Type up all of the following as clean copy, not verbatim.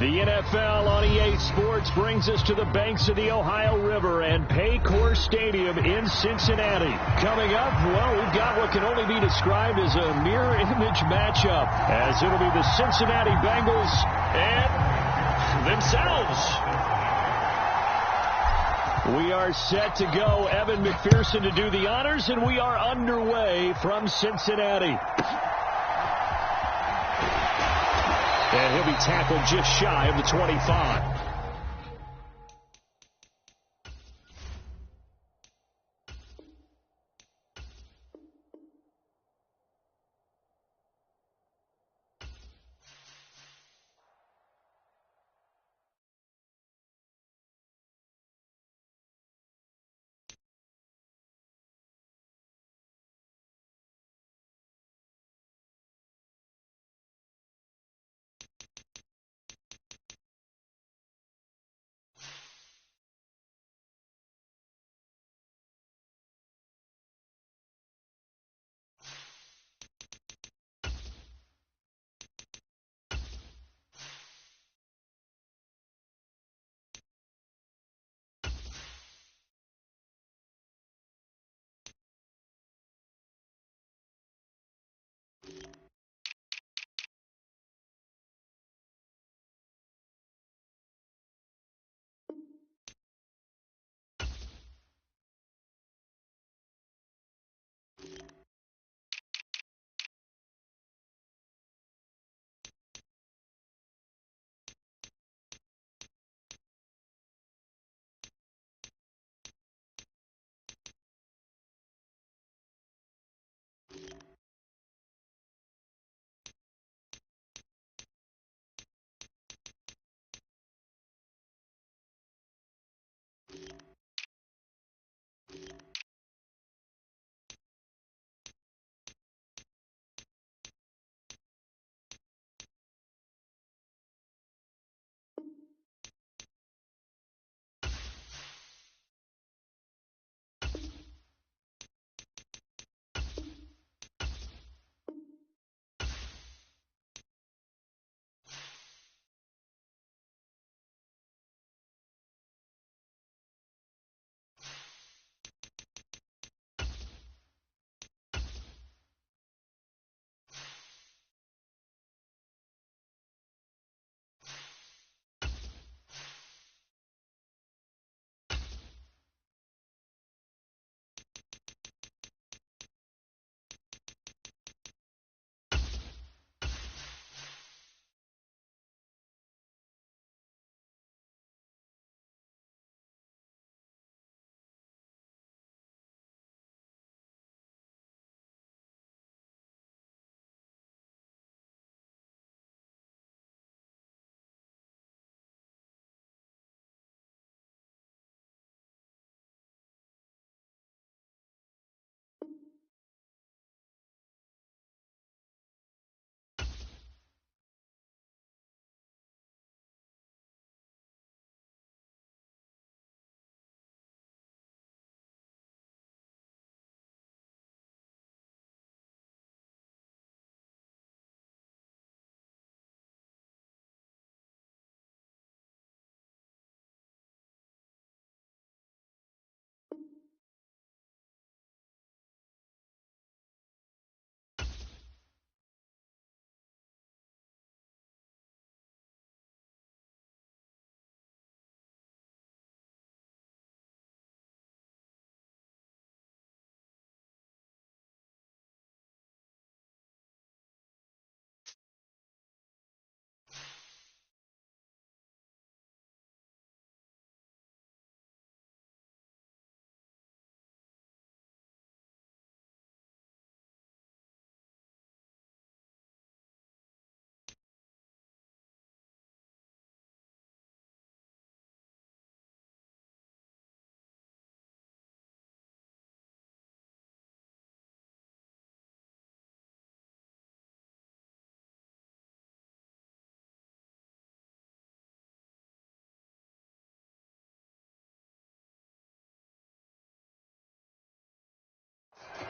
The NFL on EA Sports brings us to the banks of the Ohio River and Paycor Stadium in Cincinnati. Coming up, well, we've got what can only be described as a mirror image matchup, as it'll be the Cincinnati Bengals and themselves. We are set to go. Evan McPherson to do the honors, and we are underway from Cincinnati. And he'll be tackled just shy of the 25.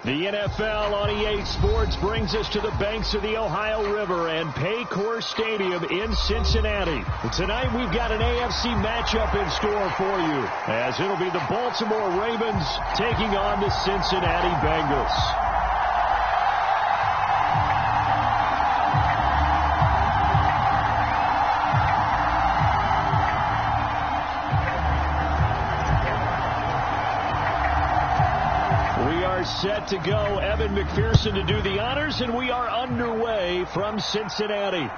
The NFL on EA Sports brings us to the banks of the Ohio River and Paycor Stadium in Cincinnati. Tonight we've got an AFC matchup in store for you, as it'll be the Baltimore Ravens taking on the Cincinnati Bengals. Set to go. Evan McPherson to do the honors, and we are underway from Cincinnati.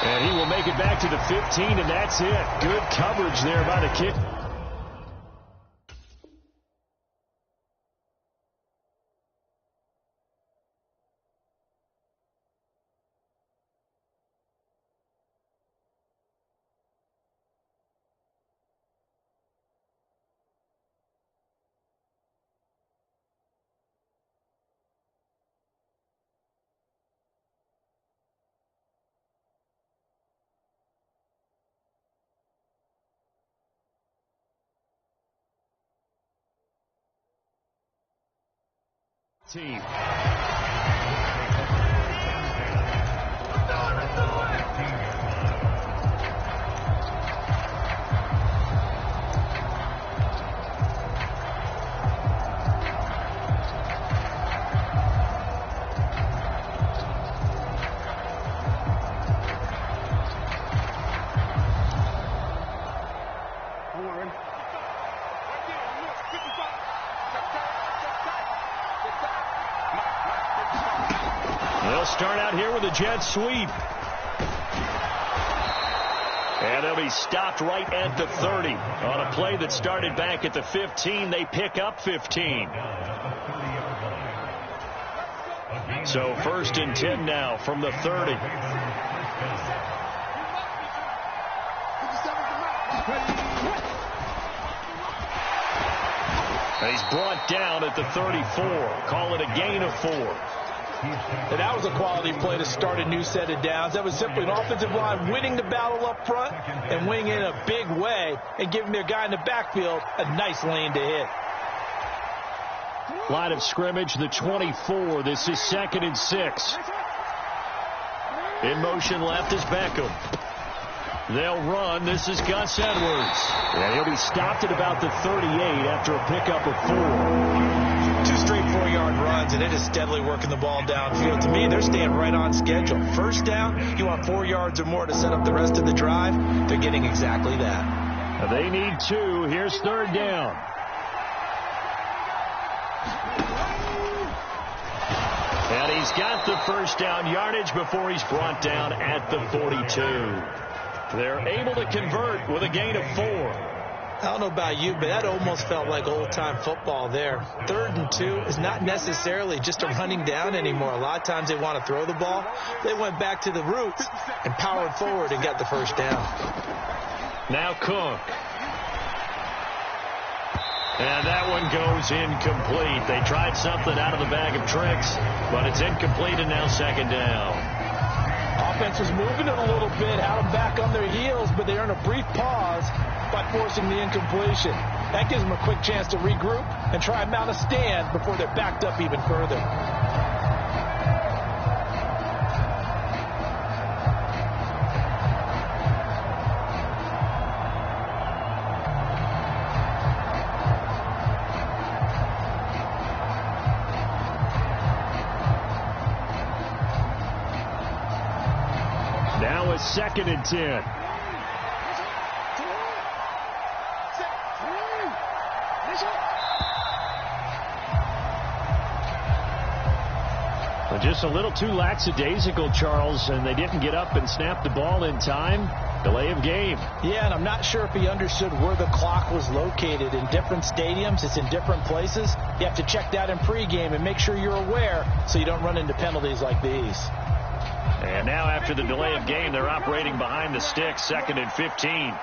And he will make it back to the 15, and that's it. Good coverage there by the kick. Team. They'll start out here with a jet sweep. And they'll be stopped right at the 30. On a play that started back at the 15, they pick up 15. So 1st and 10 now from the 30. And he's brought down at the 34. Call it a gain of 4. And that was a quality play to start a new set of downs. That was simply an offensive line winning the battle up front and winning in a big way and giving their guy in the backfield a nice lane to hit. Line of scrimmage, the 24. This is 2nd and 6. In motion left is Beckham. They'll run. This is Gus Edwards. And he'll be stopped at about the 38 after a pickup of 4. 2 straight 4-yard runs, and it is steadily working the ball downfield. To me, they're staying right on schedule. First down, you want 4 yards or more to set up the rest of the drive. They're getting exactly that. They need 2. Here's 3rd down. And he's got the first down yardage before he's brought down at the 42. They're able to convert with a gain of 4. I don't know about you, but that almost felt like old-time football there. 3rd and 2 is not necessarily just a running down anymore. A lot of times they want to throw the ball. They went back to the roots and powered forward and got the first down. Now Cook. And that one goes incomplete. They tried something out of the bag of tricks, but it's incomplete, and now 2nd down. Offense was moving it a little bit, had them back on their heels, but they earned a brief pause by forcing the incompletion. That gives them a quick chance to regroup and try and mount a stand before they're backed up even further. Now it's 2nd and 10. Just a little too lackadaisical, Charles, and they didn't get up and snap the ball in time. Delay of game. Yeah, and I'm not sure if he understood where the clock was located. In different stadiums, it's in different places. You have to check that in pregame and make sure you're aware so you don't run into penalties like these. And now after the delay of game, they're operating behind the sticks, 2nd and 15.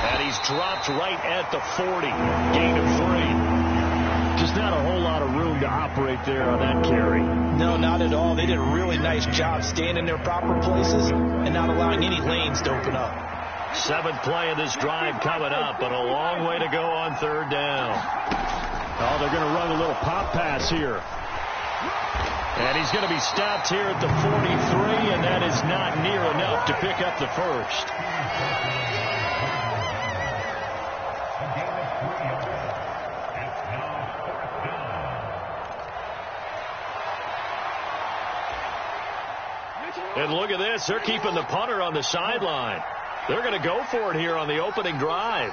And he's dropped right at the 40. Gain of 3. Just not a whole lot of room to operate separate there on that carry. No, not at all. They did a really nice job staying in their proper places and not allowing any lanes to open up. 7th play of this drive coming up, but a long way to go on 3rd down. Oh, they're going to run a little pop pass here. And he's going to be stopped here at the 43, and that is not near enough to pick up the first. And look at this. They're keeping the punter on the sideline. They're going to go for it here on the opening drive.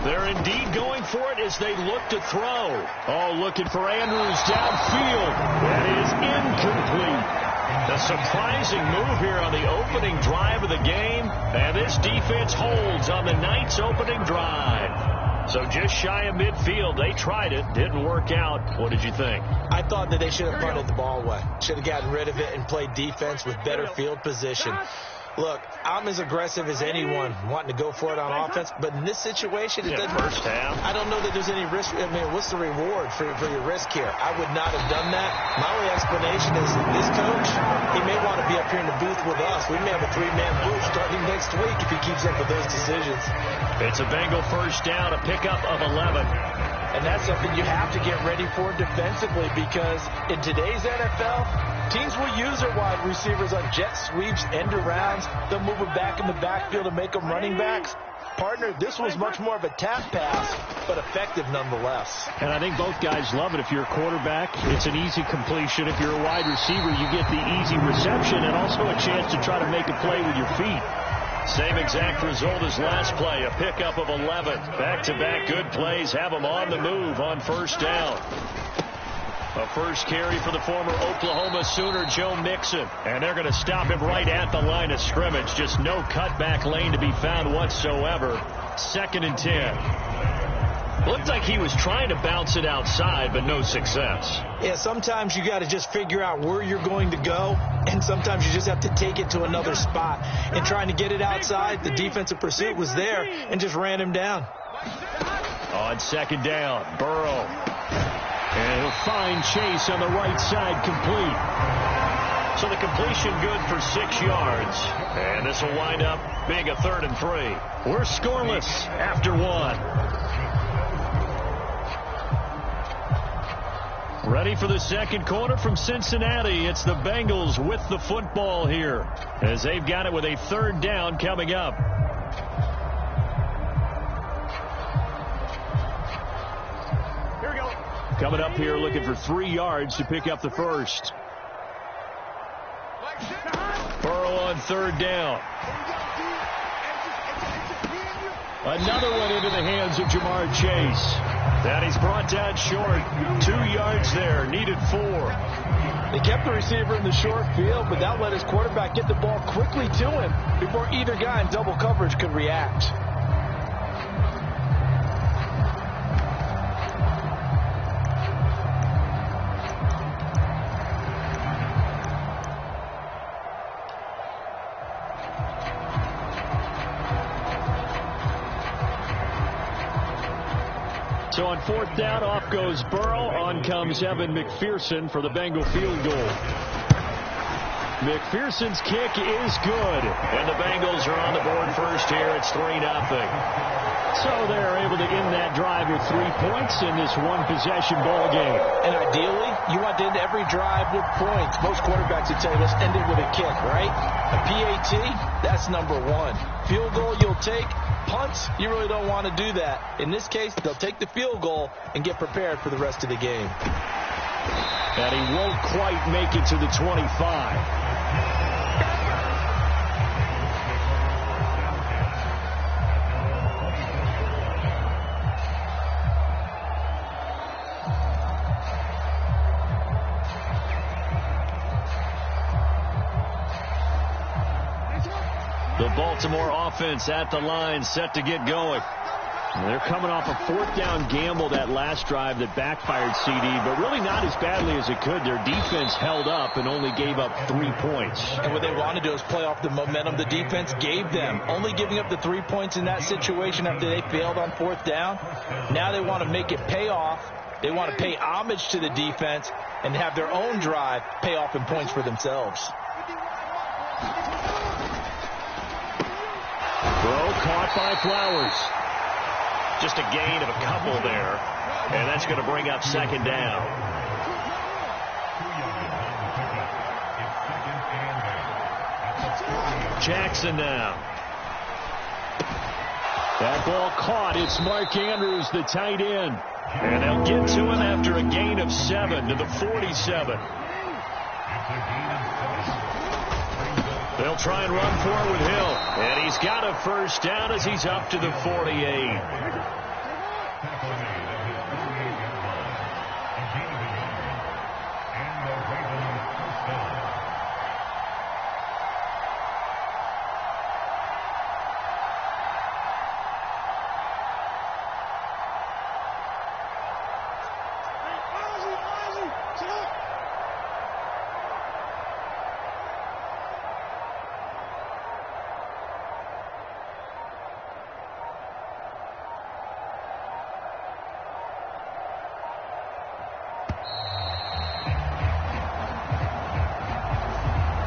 They're indeed going for it as they look to throw. Oh, looking for Andrews downfield. That is incomplete. A surprising move here on the opening drive of the game. And this defense holds on the night's opening drive. So just shy of midfield. They tried it. Didn't work out. What did you think? I thought that they should have punted the ball away. Should have gotten rid of it and played defense with better field position. Look, I'm as aggressive as anyone wanting to go for it on offense, but in this situation, it doesn't. First half. I don't know that there's any risk. I mean, what's the reward for your risk here? I would not have done that. My only explanation is this coach, he may want to be up here in the booth with us. We may have a 3-man booth starting next week if he keeps up with those decisions. It's a Bengal first down, a pickup of 11. And that's something you have to get ready for defensively, because in today's NFL, teams will use their wide receivers on jet sweeps, end arounds. They'll move them back in the backfield and make them running backs. Partner, this was much more of a tap pass, but effective nonetheless. And I think both guys love it. If you're a quarterback, it's an easy completion. If you're a wide receiver, you get the easy reception and also a chance to try to make a play with your feet. Same exact result as last play, a pickup of 11. Back-to-back good plays have them on the move on first down. A first carry for the former Oklahoma Sooner, Joe Mixon. And they're going to stop him right at the line of scrimmage. Just no cutback lane to be found whatsoever. 2nd and 10. Looked like he was trying to bounce it outside, but no success. Yeah, sometimes you got to just figure out where you're going to go, and sometimes you just have to take it to another spot. And trying to get it outside, the defensive pursuit was there and just ran him down. On 2nd down, Burrow. And he'll find Chase on the right side, complete. So the completion good for 6 yards. And this will wind up being a 3rd and 3. We're scoreless after 1. Ready for the second quarter from Cincinnati. It's the Bengals with the football here, as they've got it with a 3rd down coming up. Here we go. Coming up here looking for 3 yards to pick up the first. Burrow on 3rd down. Another one into the hands of Jamar Chase. That he's brought down short. 2 yards there. Needed 4. They kept the receiver in the short field, but that let his quarterback get the ball quickly to him before either guy in double coverage could react. So on 4th down, off goes Burrow. On comes Evan McPherson for the Bengal field goal. McPherson's kick is good. And the Bengals are on the board first here. It's 3-0. So they're able to end that drive with 3 points in this one-possession ball game. And ideally, you want to end every drive with points. Most quarterbacks would tell you, let's end it with a kick, right? A PAT, that's number 1. Field goal you'll take. Punts, you really don't want to do that. In this case, they'll take the field goal and get prepared for the rest of the game. And he won't quite make it to the 25. The Baltimore offense at the line, set to get going. They're coming off a fourth down gamble that last drive that backfired, CD, but really not as badly as it could. Their defense held up and only gave up 3 points. And what they want to do is play off the momentum the defense gave them. Only giving up the 3 points in that situation after they failed on fourth down. Now they want to make it pay off. They want to pay homage to the defense and have their own drive pay off in points for themselves. Throw caught by Flowers. Just a gain of a couple there. And that's going to bring up second down. Jackson now. That ball caught. It's Mark Andrews, the tight end. And they'll get to him after a gain of 7 to the 47. They'll try and run for it with Hill. And he's got a first down as he's up to the 48.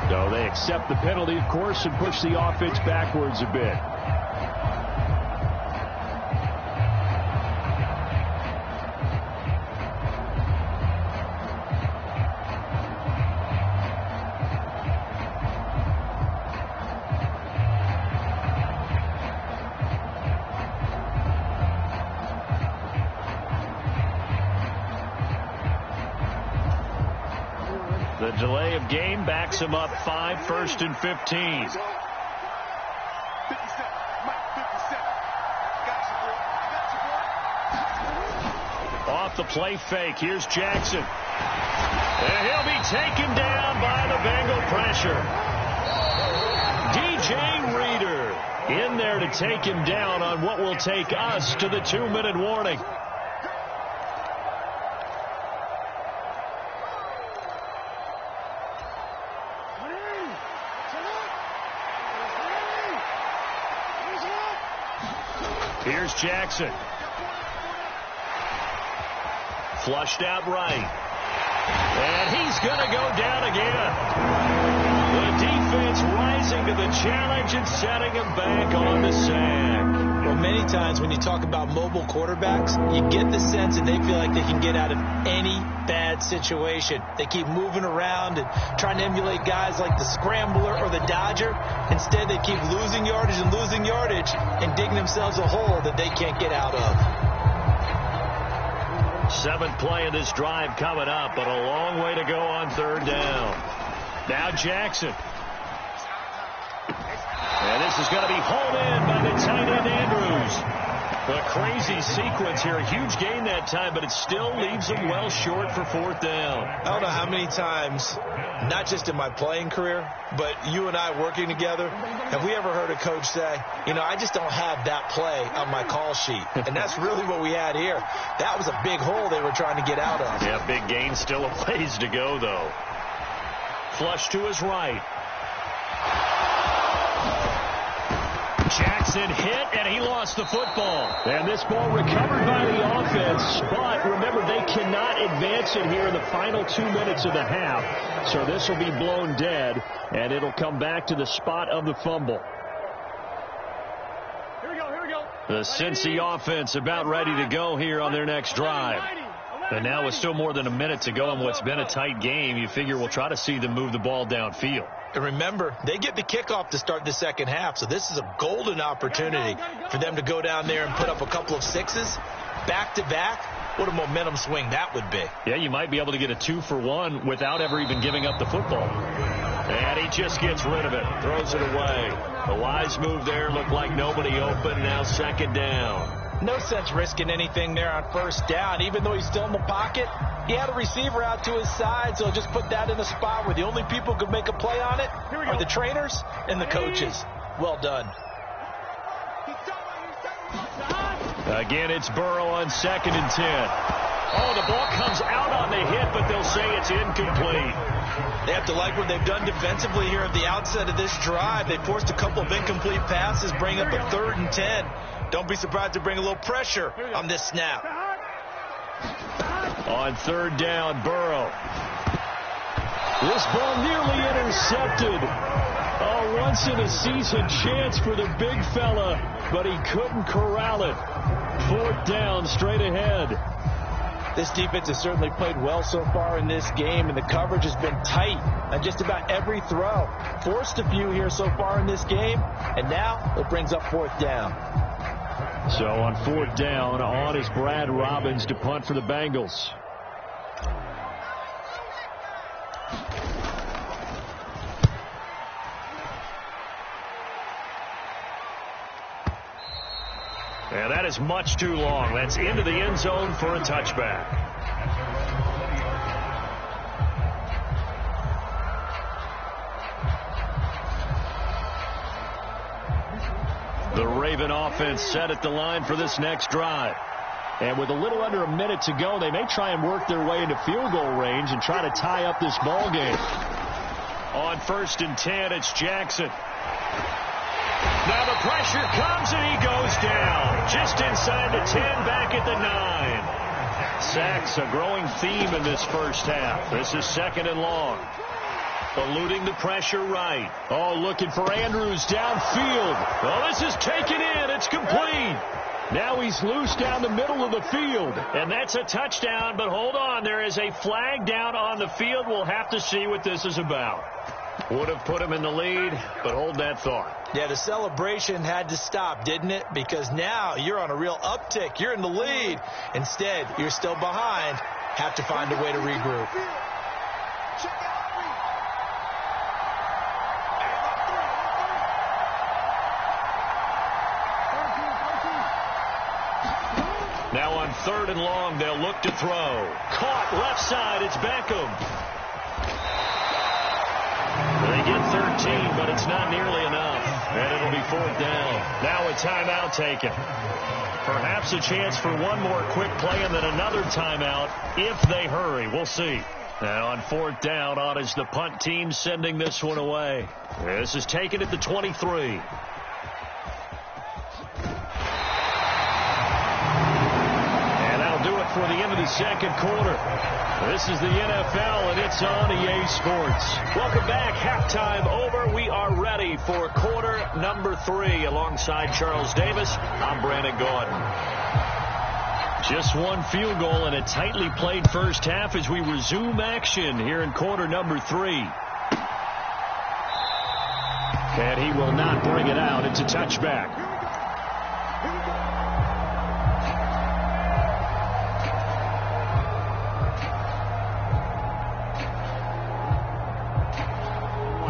So they accept the penalty, of course, and push the offense backwards a bit. The delay of game backs him up 5, 1st and 15. Off the play fake. Here's Jackson. And he'll be taken down by the Bengal pressure. DJ Reader in there to take him down on what will take us to the 2-minute warning. Here's Jackson. Flushed out right. And he's going to go down again. The defense rising to the challenge and setting him back on the sack. Well, many times when you talk about mobile quarterbacks, you get the sense that they feel like they can get out of any bad situation. They keep moving around and trying to emulate guys like the scrambler or the dodger. Instead, they keep losing yardage and digging themselves a hole that they can't get out of. 7th play of this drive coming up, but a long way to go on 3rd down. Now Jackson. And this is going to be hauled in by the tight end Andrews. A crazy sequence here. A huge gain that time, but it still leaves them well short for 4th down. I don't know how many times, not just in my playing career, but you and I working together, have we ever heard a coach say, you know, I just don't have that play on my call sheet. And that's really what we had here. That was a big hole they were trying to get out of. Yeah, big gain. Still a ways to go, though. Flush to his right. Jackson hit, and he lost the football. And this ball recovered by the offense, but remember, they cannot advance it here in the final 2 minutes of the half. So this will be blown dead, and it'll come back to the spot of the fumble. Here we go. The Cincy offense about ready to go here on their next drive. And now with still more than a minute to go in what's been a tight game, you figure we'll try to see them move the ball downfield. And remember, they get the kickoff to start the second half, so this is a golden opportunity for them to go down there and put up a couple of sixes back-to-back. What a momentum swing that would be. Yeah, you might be able to get a 2-for-1 without ever even giving up the football. And he just gets rid of it, throws it away. A wise move there, looked like nobody open, now 2nd down. No sense risking anything there on 1st down. Even though he's still in the pocket, he had a receiver out to his side, so just put that in a spot where the only people who could make a play on it are the trainers and the coaches. Well done. Again, it's Burrow on 2nd and 10. Oh, the ball comes out on the hit, but they'll say it's incomplete. They have to like what they've done defensively here at the outset of this drive. They forced a couple of incomplete passes, bring up a 3rd and 10. Don't be surprised to bring a little pressure on this snap. On 3rd down, Burrow. This ball nearly intercepted. A once-in-a-season chance for the big fella, but he couldn't corral it. 4th down, straight ahead. This defense has certainly played well so far in this game, and the coverage has been tight on just about every throw. Forced a few here so far in this game, and now it brings up 4th down. So on 4th down, on is Brad Robbins to punt for the Bengals. And that is much too long. That's into the end zone for a touchback. The Raven offense set at the line for this next drive. And with a little under a minute to go, they may try and work their way into field goal range and try to tie up this ball game. On 1st and 10, it's Jackson. Now the pressure comes and he goes down. Just inside the 10, back at the 9. Sacks, a growing theme in this first half. This is 2nd and long. Eluding the pressure right. Oh, looking for Andrews downfield. Oh, this is taken in. It's complete. Now he's loose down the middle of the field. And that's a touchdown, but hold on. There is a flag down on the field. We'll have to see what this is about. Would have put him in the lead, but hold that thought. Yeah, the celebration had to stop, didn't it? Because now you're on a real uptick. You're in the lead. Instead, you're still behind. Have to find a way to regroup. Now on 3rd and long, they'll look to throw. Caught left side, it's Beckham. They get 13, but it's not nearly enough. And it'll be 4th down. Now a timeout taken. Perhaps a chance for one more quick play and then another timeout if they hurry. We'll see. Now on 4th down, on is the punt team sending this one away. This is taken at the 23. For the end of the 2nd quarter. This is the NFL, and it's on EA Sports. Welcome back. Halftime over. We are ready for quarter number 3. Alongside Charles Davis, I'm Brandon Gordon. Just one field goal in a tightly played first half as we resume action here in quarter number 3. And he will not bring it out. It's a touchback.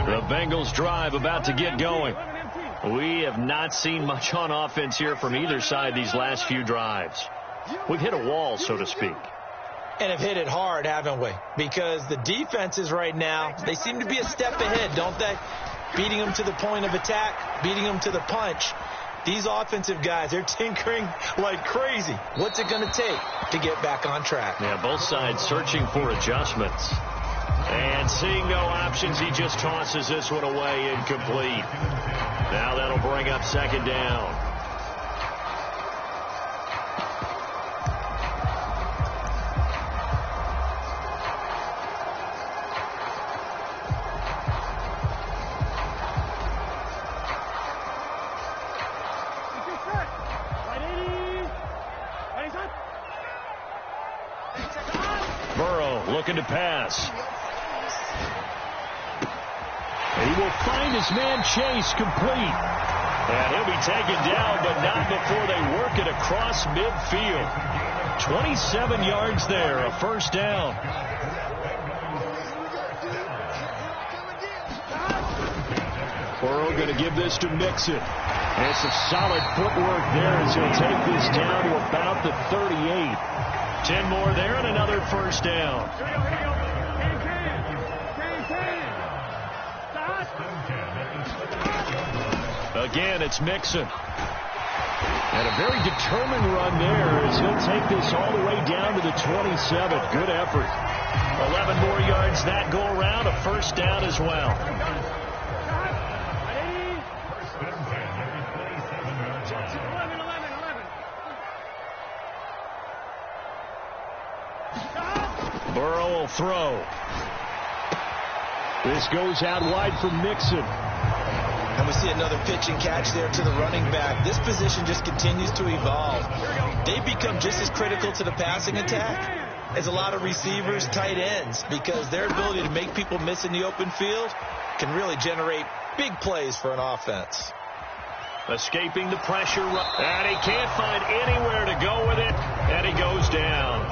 The Bengals drive about to get going. We have not seen much on offense here from either side these last few drives. We've hit a wall, so to speak. And have hit it hard, haven't we? Because the defenses right now, they seem to be a step ahead, don't they? Beating them to the point of attack, beating them to the punch. These offensive guys, they're tinkering like crazy. What's it going to take to get back on track? Yeah, both sides searching for adjustments. And seeing no options, he just tosses this one away incomplete. Now that'll bring up 2nd down. Burrow looking to pass. He will find his man Chase complete. And he'll be taken down, but not before they work it across midfield. 27 yards there, a 1st down. Burrow going to give this to Mixon. And it's a solid footwork there as he'll take this down to about the 38. 10 more there and another 1st down. Again, it's Mixon. And a very determined run there as he'll take this all the way down to the 27. Good effort. 11 more yards that go around. A first down as well. Burrow will throw. This goes out wide for Mixon. And we see another pitch and catch there to the running back. This position just continues to evolve. They become just as critical to the passing attack as a lot of receivers, tight ends, because their ability to make people miss in the open field can really generate big plays for an offense. Escaping the pressure, and he can't find anywhere to go with it, and he goes down.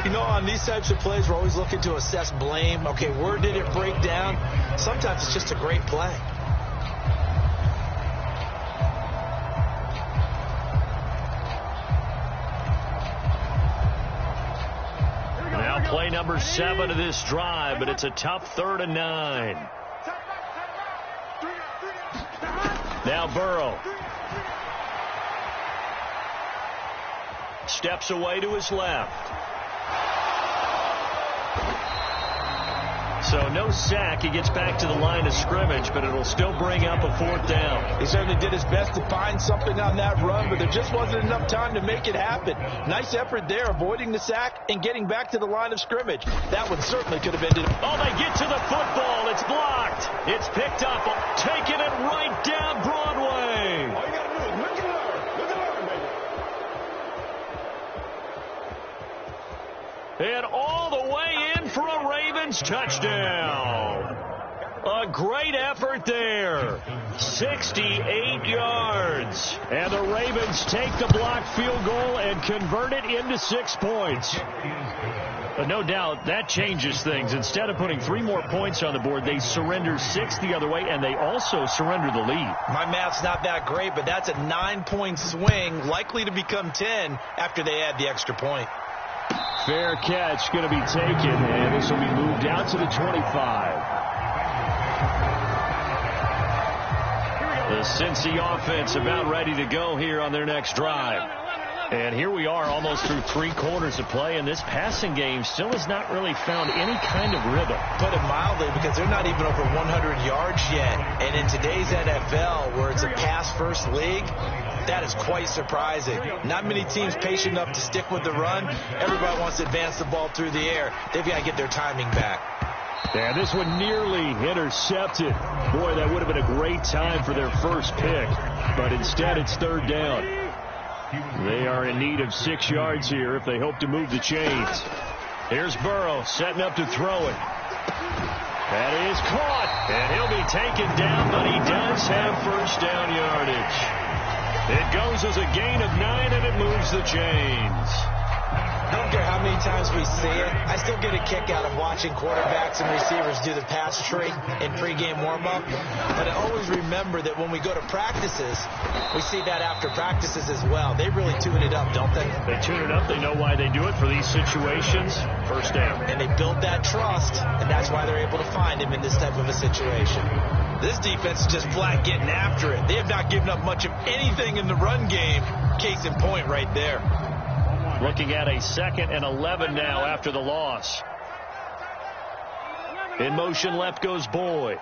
You know, on these types of plays, we're always looking to assess blame. Okay, where did it break down? Sometimes it's just a great play. Now play number 7 of this drive, but it's a tough 3rd and 9. Now Burrow. Steps away to his left. So no sack. He gets back to the line of scrimmage, but it'll still bring up a 4th down. He certainly did his best to find something on that run, but there just wasn't enough time to make it happen. Nice effort there, avoiding the sack and getting back to the line of scrimmage. That one certainly could have ended. Oh, they get to the football. It's blocked. It's picked up. Taking it right down Broadway. All you got to do is look at her. Look at her, baby. And all the way in for a Ravens touchdown. A great effort there. 68 yards. And the Ravens take the blocked field goal and convert it into 6 points. But no doubt that changes things. Instead of putting 3 more points on the board, they surrender 6 the other way, and they also surrender the lead. My math's not that great, but that's a 9-point swing, likely to become 10 after they add the extra point. Fair catch going to be taken, and this will be moved out to the 25. The Cincy offense about ready to go here on their next drive. And here we are almost through 3 quarters of play, and this passing game still has not really found any kind of rhythm. Put it mildly, because they're not even over 100 yards yet. And in today's NFL, where it's a pass-first league, that is quite surprising. Not many teams patient enough to stick with the run. Everybody wants to advance the ball through the air. They've got to get their timing back. And this one nearly intercepted. Boy, that would have been a great time for their first pick. But instead, it's 3rd down. They are in need of 6 yards here if they hope to move the chains. Here's Burrow setting up to throw it. That is caught. And he'll be taken down, but he does have first down yardage. It goes as a gain of 9, and it moves the chains. I don't care how many times we see it. I still get a kick out of watching quarterbacks and receivers do the pass trick in pregame warm-up. But I always remember that when we go to practices, we see that after practices as well. They really tune it up, don't they? They tune it up. They know why they do it for these situations. First down. And they build that trust, and that's why they're able to find him in this type of a situation. This defense is just flat getting after it. They have not given up much of anything in the run game. Case in point right there. Looking at a 2nd and 11 now after the loss. In motion left goes Boyd.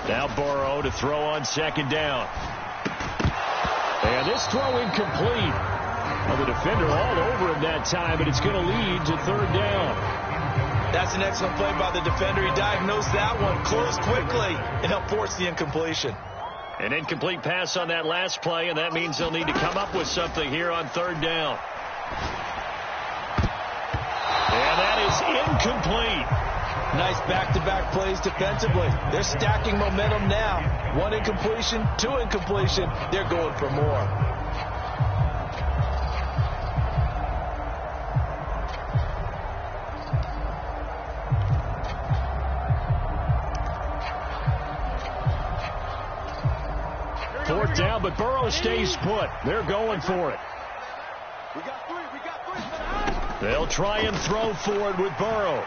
Now Burrow to throw on 2nd down. And this throw incomplete. Well, the defender all over him that time, but it's going to lead to 3rd down. That's an excellent play by the defender. He diagnosed that one, closed quickly, and helped force the incompletion. An incomplete pass on that last play, and that means they'll need to come up with something here on 3rd down. And that is incomplete. Nice back-to-back plays defensively. They're stacking momentum now. 1 incompletion, 2 incompletion. They're going for more. Fourth down, but Burrow stays put. They're going for it. We got three. They'll try and throw forward with Burrow.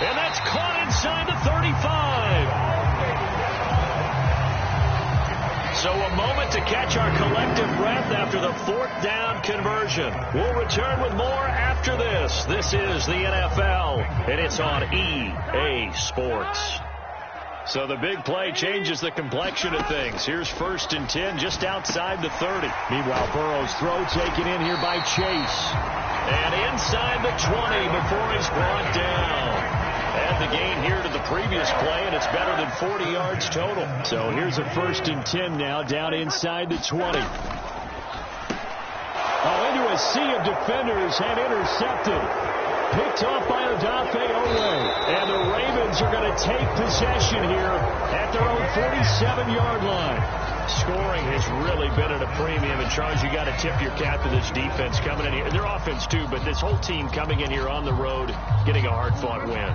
And that's caught inside the 35. So a moment to catch our collective breath after the 4th down conversion. We'll return with more after this. This is the NFL, and it's on EA Sports. So the big play changes the complexion of things. Here's 1st and 10 just outside the 30. Meanwhile, Burrow's throw taken in here by Chase. And inside the 20 before he's brought down. Add the gain here to the previous play, and it's better than 40 yards total. So here's a 1st and 10 now, down inside the 20. Oh, into a sea of defenders and intercepted. Picked off by Odafe Oweh. And the Ravens are going to take possession here at their own 47-yard line. Scoring has really been at a premium. And, Charles, you got to tip your cap to this defense coming in here. Their offense, too, but this whole team coming in here on the road, getting a hard-fought win.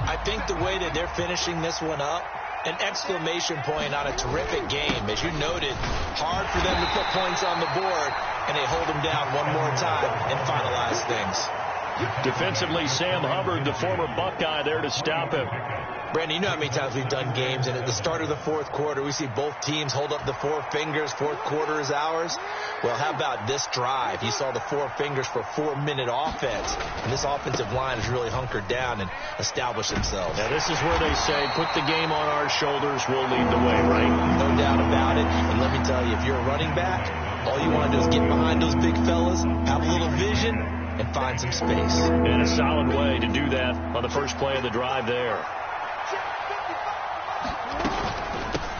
I think the way that they're finishing this one up, an exclamation point on a terrific game. As you noted, hard for them to put points on the board, and they hold them down one more time and finalize things. Defensively, Sam Hubbard, the former Buckeye, there to stop him. Brandon, you know how many times we've done games, and at the start of the 4th quarter, we see both teams hold up the 4 fingers, 4th quarter is ours. Well, how about this drive? You saw the 4 fingers for 4-minute offense, and this offensive line has really hunkered down and established themselves. Now, this is where they say, put the game on our shoulders, we'll lead the way, right? No doubt about it, and let me tell you, if you're a running back, all you want to do is get behind those big fellas, have a little vision, and find some space. And a solid way to do that on the first play of the drive there.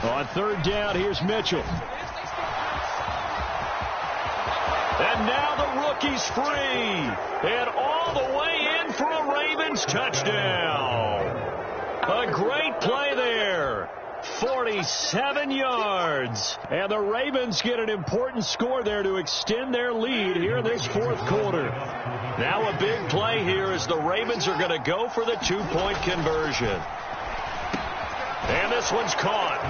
On 3rd down, here's Mitchell. And now the rookie's free. And all the way in for a Ravens touchdown. A great play there. 47 yards. And the Ravens get an important score there to extend their lead here in this 4th quarter. Now a big play here as the Ravens are going to go for the 2-point conversion. And this one's caught.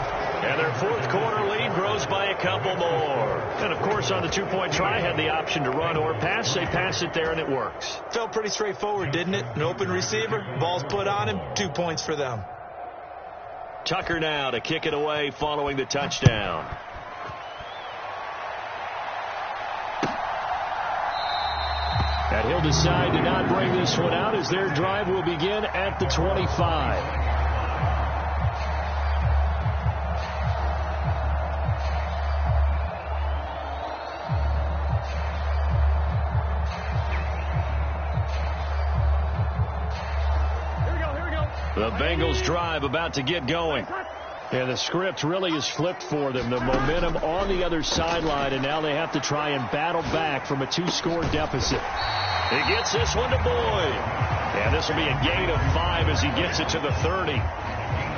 And their 4th quarter lead grows by a couple more. And, of course, on the 2-point try, had the option to run or pass. They pass it there, and it works. Felt pretty straightforward, didn't it? An open receiver, ball's put on him, 2 points for them. Tucker now to kick it away following the touchdown. And he'll decide to not bring this one out as their drive will begin at the 25. The Bengals drive about to get going. And the script really is flipped for them. The momentum on the other sideline, and now they have to try and battle back from a 2-score deficit. He gets this one to Boyd. And this will be a gain of 5 as he gets it to the 30.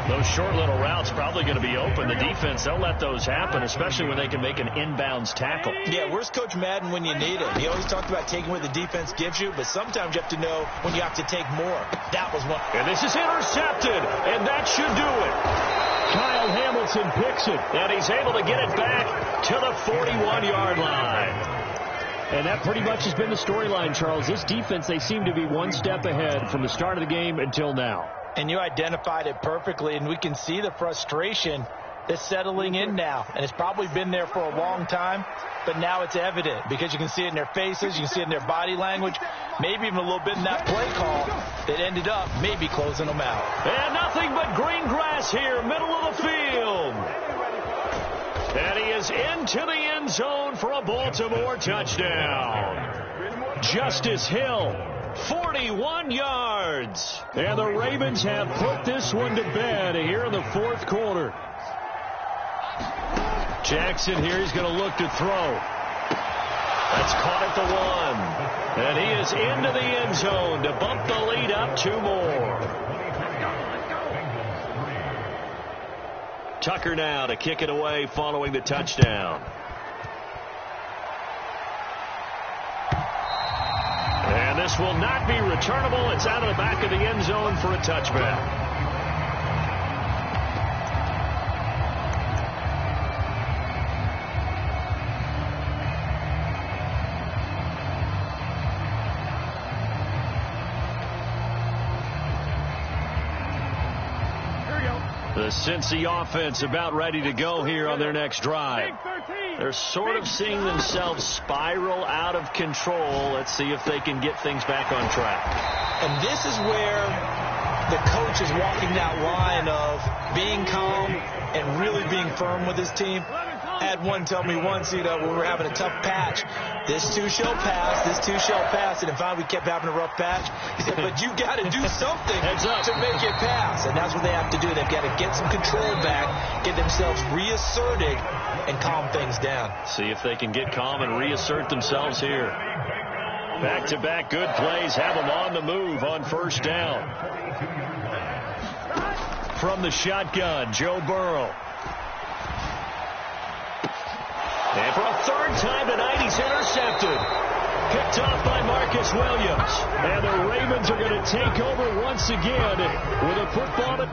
Those short little routes probably going to be open. The defense, they'll let those happen, especially when they can make an inbounds tackle. Yeah, where's Coach Madden when you need him? He always talked about taking what the defense gives you, but sometimes you have to know when you have to take more. That was one. And this is intercepted, and that should do it. Kyle Hamilton picks it, and he's able to get it back to the 41-yard line. And that pretty much has been the storyline, Charles. This defense, they seem to be one step ahead from the start of the game until now. And you identified it perfectly, and we can see the frustration that's settling in now. And it's probably been there for a long time, but now it's evident because you can see it in their faces, you can see it in their body language, maybe even a little bit in that play call that ended up maybe closing them out. And nothing but green grass here, middle of the field. And he is into the end zone for a Baltimore touchdown. Justice Hill. 41 yards. And the Ravens have put this one to bed here in the 4th quarter. Jackson here, he's going to look to throw. That's caught at the 1. And he is into the end zone to bump the lead up 2 more. Tucker now to kick it away following the touchdown. And this will not be returnable. It's out of the back of the end zone for a touchback. The Cincy offense about ready to go here on their next drive. They're sort of seeing themselves spiral out of control. Let's see if they can get things back on track. And this is where the coach is walking that line of being calm and really being firm with his team. I had one tell me once, when we were having a tough patch, this too shall pass, this too shall pass. And finally we kept having a rough patch. He said, but you got to do something to make it pass. And that's what they have to do. They've got to get some control back, get themselves reasserted, and calm things down. See if they can get calm and reassert themselves here. Back-to-back good plays have them on the move on first down. From the shotgun, Joe Burrow. And for a third time tonight, he's intercepted. Picked off by Marcus Williams. And the Ravens are going to take over once again with a football